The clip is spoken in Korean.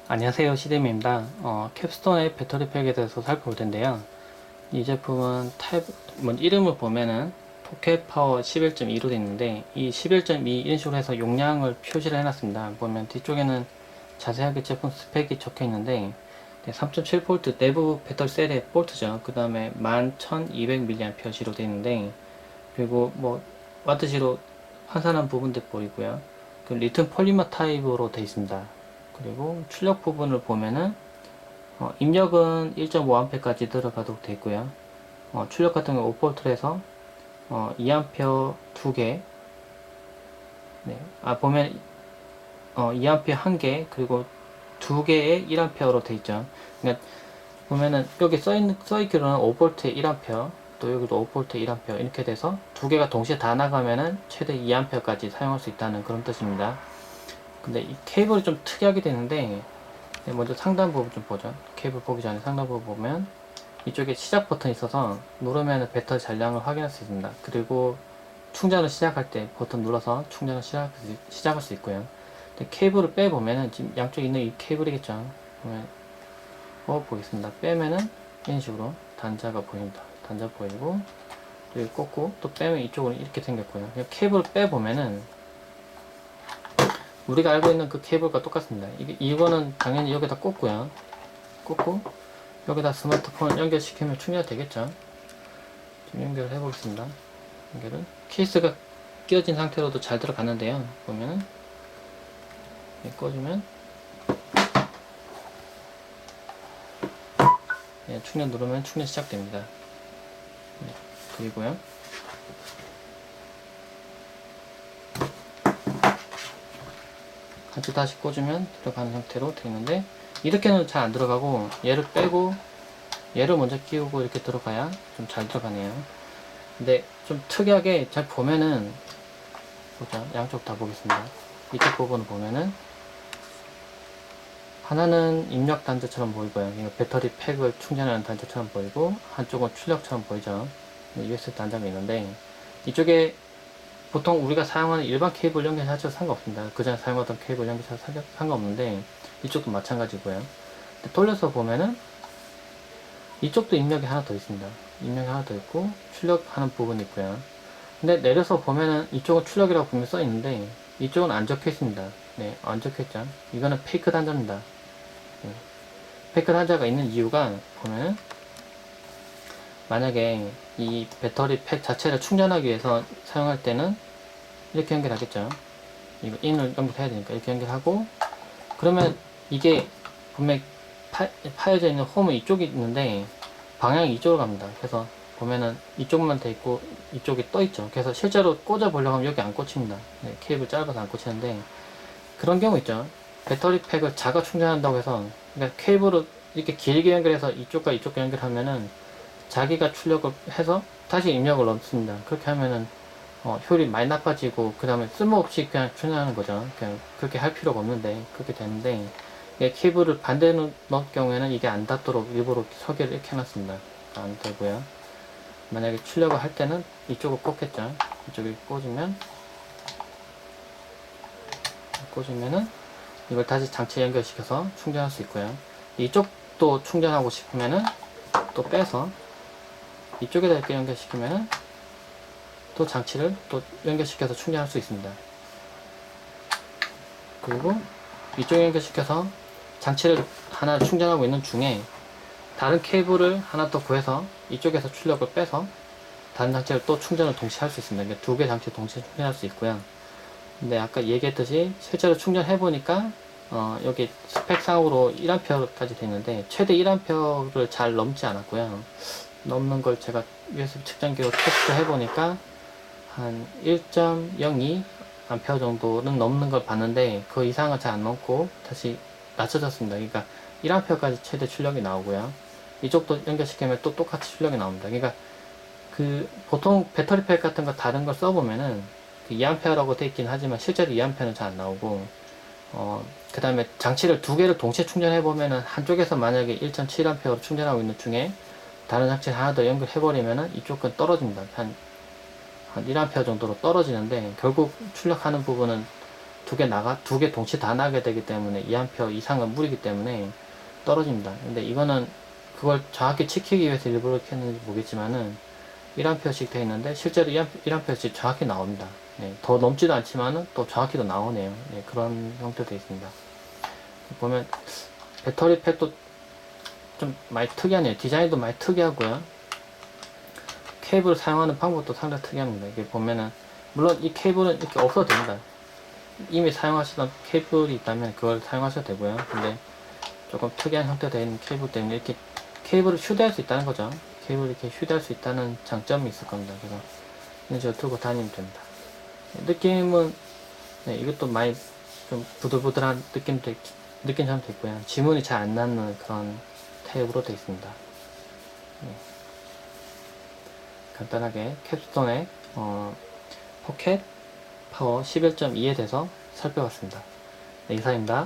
안녕하세요, 시데미입니다. 캡스톤의 배터리팩에 대해서 살펴볼 텐데요. 이 제품은 이름을 보면은 포켓 파워 11.2로 되어 있는데, 이 11.2 이런 식으로 해서 용량을 표시를 해놨습니다. 보면 뒤쪽에는 자세하게 제품 스펙이 적혀 있는데, 3.7V 내부 배터리 셀의 볼트죠. 그 다음에 11,200mAh로 되어 있는데, 그리고 뭐 와트시로 환산한 부분도 보이고요. 그 리튬 폴리머 타입으로 되어 있습니다. 그리고 출력 부분을 보면은 입력은 1.5A까지 들어가도록 되어 있고요. 출력 같은 경우 5V로 해서 2A 2개, 네. 보면 2A 1개, 그리고 2개의 1A로 되어 있죠. 그러니까 보면은 여기 써있기로는 5V에 1A, 또 여기도 5V에 1A 이렇게 돼서 두 개가 동시에 다 나가면은 최대 2A까지 사용할 수 있다는 그런 뜻입니다. 근데 이 케이블이 좀 특이하게 되는데, 먼저 상단 부분 좀 보죠. 케이블 보기 전에 상단 부분 보면 이쪽에 시작 버튼이 있어서 누르면 배터리 잔량을 확인할 수 있습니다. 그리고 충전을 시작할 때 버튼 눌러서 충전을 시작할 수 있고요. 근데 케이블을 빼보면은 지금 양쪽에 있는 이 케이블이겠죠. 보면 보겠습니다. 빼면은 이런 식으로 단자가 보입니다. 단자 보이고, 여기 꽂고 또 빼면 이쪽으로 이렇게 생겼고요. 케이블을 빼보면은 우리가 알고 있는 그 케이블과 똑같습니다. 이거는 당연히 여기다 꽂고요. 꽂고 여기다 스마트폰 연결시키면 충전이 되겠죠. 지금 연결을 해보겠습니다. 연결은 케이스가 끼워진 상태로도 잘 들어갔는데요. 보면은 꽂으면 충전 누르면 충전 시작됩니다. 그리고요, 같이 다시 꽂으면 들어가는 형태로 되어 있는데, 이렇게는 잘 안 들어가고 얘를 빼고 얘를 먼저 끼우고 이렇게 들어가야 좀 잘 들어가네요. 근데 좀 특이하게 잘 보면은, 보자, 양쪽 다 보겠습니다. 이쪽 부분을 보면은 하나는 입력 단자처럼 보이고요. 이거 배터리 팩을 충전하는 단자처럼 보이고, 한쪽은 출력처럼 보이죠. USB 단자가 있는데, 이쪽에 보통 우리가 사용하는 일반 케이블 연결하셔도 상관없습니다. 그전에 사용하던 케이블 연결하셔도 상관없는데, 이쪽도 마찬가지고요. 돌려서 보면은 이쪽도 입력이 하나 더 있습니다. 입력이 하나 더 있고 출력하는 부분이 있고요. 근데 내려서 보면은 이쪽은 출력이라고 분명히 써 있는데 이쪽은 안 적혀 있습니다. 네, 안 적혀 있죠. 이거는 페이크 단자입니다. 네. 페이크 단자가 있는 이유가 보면은, 만약에 이 배터리 팩 자체를 충전하기 위해서 사용할 때는 이렇게 연결하겠죠. 이거 인을 연결해야 되니까 이렇게 연결하고, 그러면 이게 분명히 파여져 있는 홈은 이쪽이 있는데 방향이 이쪽으로 갑니다. 그래서 보면은 이쪽만 돼 있고 이쪽이 떠 있죠. 그래서 실제로 꽂아 보려고 하면 여기 안 꽂힙니다. 네, 케이블 짧아서 안 꽂히는데, 그런 경우 있죠. 배터리 팩을 자가 충전한다고 해서, 그러니까 케이블을 이렇게 길게 연결해서 이쪽과 이쪽과 연결하면은 자기가 출력을 해서 다시 입력을 넣습니다. 그렇게 하면은 효율이 많이 나빠지고, 그 다음에 쓸모없이 그냥 충전하는 거죠. 그냥 그렇게 할 필요가 없는데 그렇게 되는데, 케이블을 반대로 넣을 경우에는 이게 안 닿도록 일부러 설계를 이렇게 해놨습니다. 안 되고요. 만약에 출력을 할 때는 이쪽을 꽂겠죠. 이쪽에 꽂으면은 이걸 다시 장치에 연결시켜서 충전할 수 있고요. 이쪽도 충전하고 싶으면은 또 빼서 이쪽에다 이렇게 연결시키면은 또 장치를 또 연결시켜서 충전할 수 있습니다. 그리고 이쪽에 연결시켜서 장치를 하나 충전하고 있는 중에 다른 케이블을 하나 더 구해서 이쪽에서 출력을 빼서 다른 장치를 또 충전을 동시에 할 수 있습니다. 그러니까 두 개 장치 동시에 충전할 수 있고요. 근데 아까 얘기했듯이 실제로 충전해 보니까 여기 스펙상으로 1A까지 되는데 최대 1A를 잘 넘지 않았고요. 넘는 걸 제가 USB 측정기로 테스트 해보니까 한 1.02 암페어 정도는 넘는 걸 봤는데 그 이상은 잘 안 넘고 다시 낮춰졌습니다. 그러니까 1A까지 최대 출력이 나오고요. 이쪽도 연결시키면 또 똑같이 출력이 나옵니다. 그러니까 그 보통 배터리 팩 같은 거 다른 걸 써보면은 그 2A라고 되어 있긴 하지만 실제로 2A는 잘 안 나오고, 그 다음에 장치를 두 개를 동시에 충전해 보면은 한쪽에서 만약에 1.7A로 충전하고 있는 중에 다른 장치를 하나 더 연결해 버리면은 이쪽은 떨어집니다. 한 1A 정도로 떨어지는데, 결국 출력하는 부분은 두 개 동시에 다 나게 되기 때문에 2A 이상은 무리기 때문에 떨어집니다. 근데 이거는 그걸 정확히 지키기 위해서 일부러 이렇게 했는지 모르겠지만은 1A씩 되어 있는데 실제로 1A씩 정확히 나옵니다. 네, 더 넘지도 않지만은 또 정확히도 나오네요. 네, 그런 형태로 되어 있습니다. 보면 배터리 팩도 좀 많이 특이하네요. 디자인도 많이 특이하고요. 케이블을 사용하는 방법도 상당히 특이합니다. 이게 보면은 물론 이 케이블은 이렇게 없어도 됩니다. 이미 사용하시던 케이블이 있다면 그걸 사용하셔도 되고요. 근데 조금 특이한 형태로 되어 있는 케이블 때문에 이렇게 케이블을 휴대할 수 있다는 거죠. 케이블을 이렇게 휴대할 수 있다는 장점이 있을 겁니다. 그래서 이런 식으로 들고 다니면 됩니다. 느낌은 네, 이것도 많이 좀 부들부들한 느낌처럼 되어 있고요. 지문이 잘 안 나는 그런 타입으로 되어 있습니다. 네. 간단하게 캡스톤의 포켓 파워 11.2에 대해서 살펴봤습니다. 네, 이상입니다.